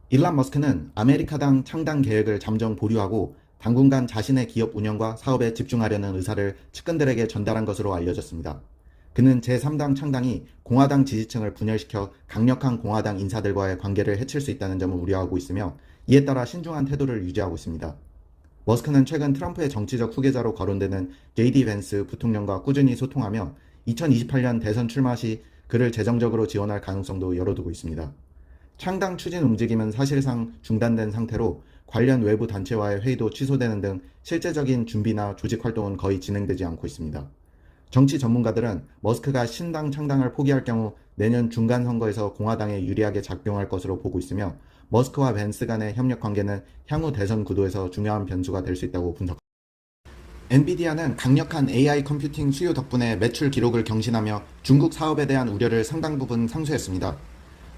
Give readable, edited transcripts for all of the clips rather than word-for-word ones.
일론 머스크는 아메리카당 창당 계획을 잠정 보류하고 당분간 자신의 기업 운영과 사업에 집중하려는 의사를 측근들에게 전달한 것으로 알려졌습니다. 그는 제3당 창당이 공화당 지지층을 분열시켜 강력한 공화당 인사들과의 관계를 해칠 수 있다는 점을 우려하고 있으며, 이에 따라 신중한 태도를 유지하고 있습니다. 머스크는 최근 트럼프의 정치적 후계자로 거론되는 JD 벤스 부통령과 꾸준히 소통하며 2028년 대선 출마 시 그를 재정적으로 지원할 가능성도 열어두고 있습니다. 창당 추진 움직임은 사실상 중단된 상태로 관련 외부 단체와의 회의도 취소되는 등 실제적인 준비나 조직 활동은 거의 진행되지 않고 있습니다. 정치 전문가들은 머스크가 신당 창당을 포기할 경우 내년 중간 선거에서 공화당에 유리하게 작용할 것으로 보고 있으며, 머스크와 벤스 간의 협력 관계는 향후 대선 구도에서 중요한 변수가 될 수 있다고 분석합니다. 엔비디아는 강력한 AI 컴퓨팅 수요 덕분에 매출 기록을 경신하며 중국 사업에 대한 우려를 상당 부분 상쇄했습니다.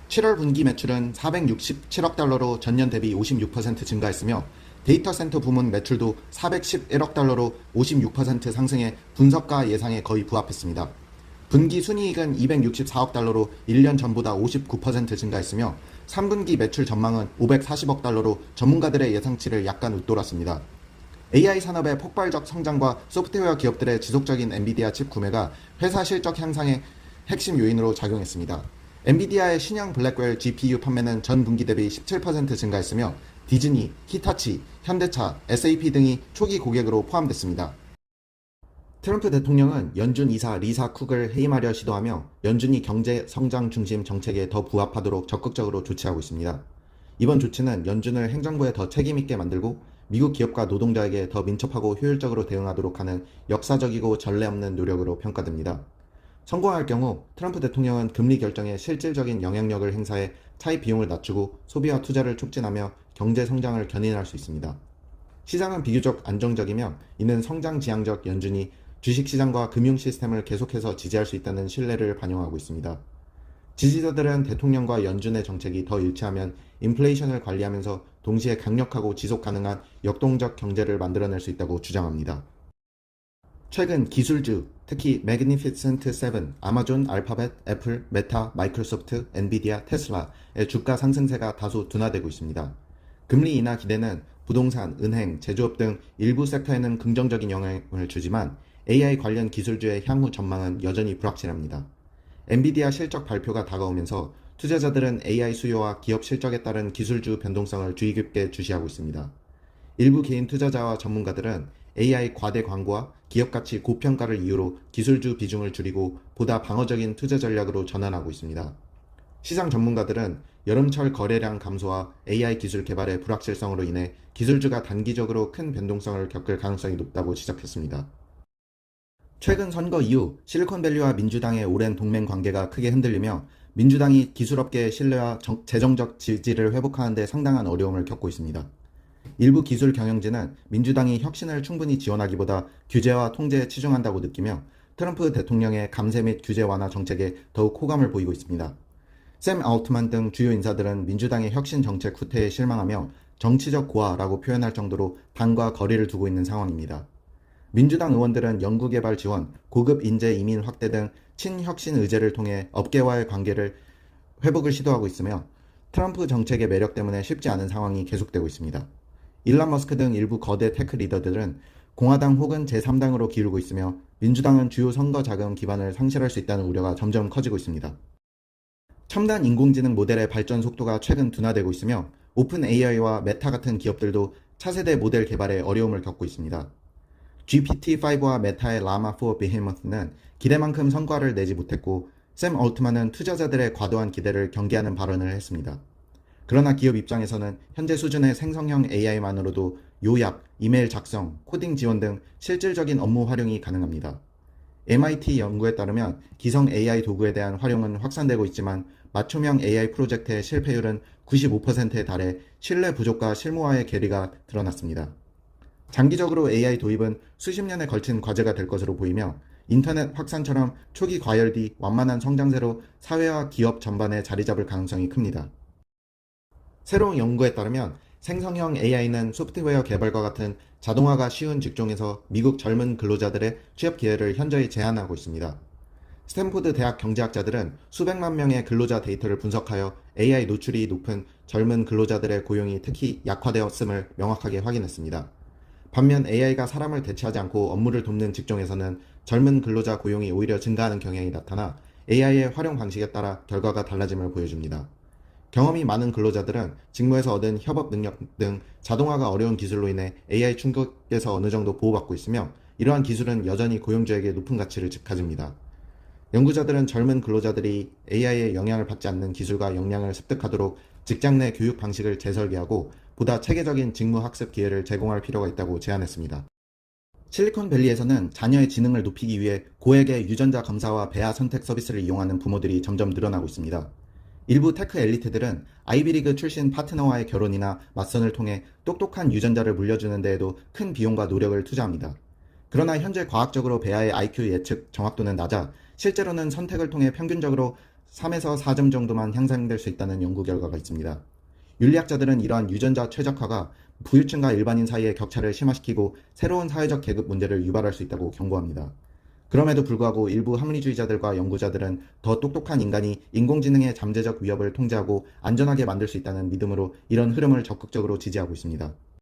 7월 분기 매출은 467억 달러로 전년 대비 56% 증가했으며, 데이터 센터 부문 매출도 411억 달러로 56% 상승해 분석가 예상에 거의 부합했습니다. 분기 순이익은 264억 달러로 1년 전보다 59% 증가했으며, 3분기 매출 전망은 540억 달러로 전문가들의 예상치를 약간 웃돌았습니다. AI 산업의 폭발적 성장과 소프트웨어 기업들의 지속적인 엔비디아 칩 구매가 회사 실적 향상의 핵심 요인으로 작용했습니다. 엔비디아의 신형 블랙웰 GPU 판매는 전 분기 대비 17% 증가했으며, 디즈니, 히타치, 현대차, SAP 등이 초기 고객으로 포함됐습니다. 트럼프 대통령은 연준 이사 리사 쿡을 해임하려 시도하며 연준이 경제 성장 중심 정책에 더 부합하도록 적극적으로 조치하고 있습니다. 이번 조치는 연준을 행정부에 더 책임있게 만들고 미국 기업과 노동자에게 더 민첩하고 효율적으로 대응하도록 하는 역사적이고 전례 없는 노력으로 평가됩니다. 성공할 경우 트럼프 대통령은 금리 결정에 실질적인 영향력을 행사해 차입 비용을 낮추고 소비와 투자를 촉진하며 경제 성장을 견인할 수 있습니다. 시장은 비교적 안정적이며, 이는 성장 지향적 연준이 주식시장과 금융 시스템을 계속해서 지지할 수 있다는 신뢰를 반영하고 있습니다. 지지자들은 대통령과 연준의 정책이 더 일치하면 인플레이션을 관리하면서 동시에 강력하고 지속 가능한 역동적 경제를 만들어낼 수 있다고 주장합니다. 최근 기술주, 특히 매그니피센트 7, 아마존, 알파벳, 애플, 메타, 마이크로소프트, 엔비디아, 테슬라의 주가 상승세가 다소 둔화되고 있습니다. 금리 인하 기대는 부동산, 은행, 제조업 등 일부 섹터에는 긍정적인 영향을 주지만 AI 관련 기술주의 향후 전망은 여전히 불확실합니다. 엔비디아 실적 발표가 다가오면서 투자자들은 AI 수요와 기업 실적에 따른 기술주 변동성을 주의 깊게 주시하고 있습니다. 일부 개인 투자자와 전문가들은 AI 과대 광고와 기업 가치 고평가를 이유로 기술주 비중을 줄이고 보다 방어적인 투자 전략으로 전환하고 있습니다. 시장 전문가들은 여름철 거래량 감소와 AI 기술 개발의 불확실성으로 인해 기술주가 단기적으로 큰 변동성을 겪을 가능성이 높다고 지적했습니다. 최근 선거 이후 실리콘밸리와 민주당의 오랜 동맹 관계가 크게 흔들리며 민주당이 기술업계의 신뢰와 재정적 지지를 회복하는 데 상당한 어려움을 겪고 있습니다. 일부 기술 경영진은 민주당이 혁신을 충분히 지원하기보다 규제와 통제에 치중한다고 느끼며 트럼프 대통령의 감세 및 규제 완화 정책에 더욱 호감을 보이고 있습니다. 샘 알트만 등 주요 인사들은 민주당의 혁신 정책 후퇴에 실망하며 정치적 고화라고 표현할 정도로 당과 거리를 두고 있는 상황입니다. 민주당 의원들은 연구개발 지원, 고급 인재 이민 확대 등 친혁신 의제를 통해 업계와의 관계를 회복을 시도하고 있으며, 트럼프 정책의 매력 때문에 쉽지 않은 상황이 계속되고 있습니다. 일론 머스크 등 일부 거대 테크 리더들은 공화당 혹은 제3당으로 기울고 있으며 민주당은 주요 선거 자금 기반을 상실할 수 있다는 우려가 점점 커지고 있습니다. 첨단 인공지능 모델의 발전 속도가 최근 둔화되고 있으며 오픈 AI와 메타 같은 기업들도 차세대 모델 개발에 어려움을 겪고 있습니다. GPT-5와 메타의 라마4 비헤모스는 기대만큼 성과를 내지 못했고, 샘 올트만은 투자자들의 과도한 기대를 경계하는 발언을 했습니다. 그러나 기업 입장에서는 현재 수준의 생성형 AI만으로도 요약, 이메일 작성, 코딩 지원 등 실질적인 업무 활용이 가능합니다. MIT 연구에 따르면 기성 AI 도구에 대한 활용은 확산되고 있지만 맞춤형 AI 프로젝트의 실패율은 95%에 달해 신뢰 부족과 실무와의 괴리가 드러났습니다. 장기적으로 AI 도입은 수십 년에 걸친 과제가 될 것으로 보이며, 인터넷 확산처럼 초기 과열 뒤 완만한 성장세로 사회와 기업 전반에 자리 잡을 가능성이 큽니다. 새로운 연구에 따르면 생성형 AI는 소프트웨어 개발과 같은 자동화가 쉬운 직종에서 미국 젊은 근로자들의 취업 기회를 현저히 제한하고 있습니다. 스탠포드 대학 경제학자들은 수백만 명의 근로자 데이터를 분석하여 AI 노출이 높은 젊은 근로자들의 고용이 특히 약화되었음을 명확하게 확인했습니다. 반면 AI가 사람을 대체하지 않고 업무를 돕는 직종에서는 젊은 근로자 고용이 오히려 증가하는 경향이 나타나 AI의 활용 방식에 따라 결과가 달라짐을 보여줍니다. 경험이 많은 근로자들은 직무에서 얻은 협업 능력 등 자동화가 어려운 기술로 인해 AI 충격에서 어느 정도 보호받고 있으며, 이러한 기술은 여전히 고용주에게 높은 가치를 가집니다. 연구자들은 젊은 근로자들이 AI의 영향을 받지 않는 기술과 역량을 습득하도록 직장 내 교육 방식을 재설계하고 보다 체계적인 직무 학습 기회를 제공할 필요가 있다고 제안했습니다. 실리콘밸리에서는 자녀의 지능을 높이기 위해 고액의 유전자 검사와 배아 선택 서비스를 이용하는 부모들이 점점 늘어나고 있습니다. 일부 테크 엘리트들은 아이비리그 출신 파트너와의 결혼이나 맞선을 통해 똑똑한 유전자를 물려주는 데에도 큰 비용과 노력을 투자합니다. 그러나 현재 과학적으로 배아의 IQ 예측 정확도는 낮아 실제로는 선택을 통해 평균적으로 3에서 4점 정도만 향상될 수 있다는 연구 결과가 있습니다. 윤리학자들은 이러한 유전자 최적화가 부유층과 일반인 사이의 격차를 심화시키고 새로운 사회적 계급 문제를 유발할 수 있다고 경고합니다. 그럼에도 불구하고 일부 합리주의자들과 연구자들은 더 똑똑한 인간이 인공지능의 잠재적 위협을 통제하고 안전하게 만들 수 있다는 믿음으로 이런 흐름을 적극적으로 지지하고 있습니다.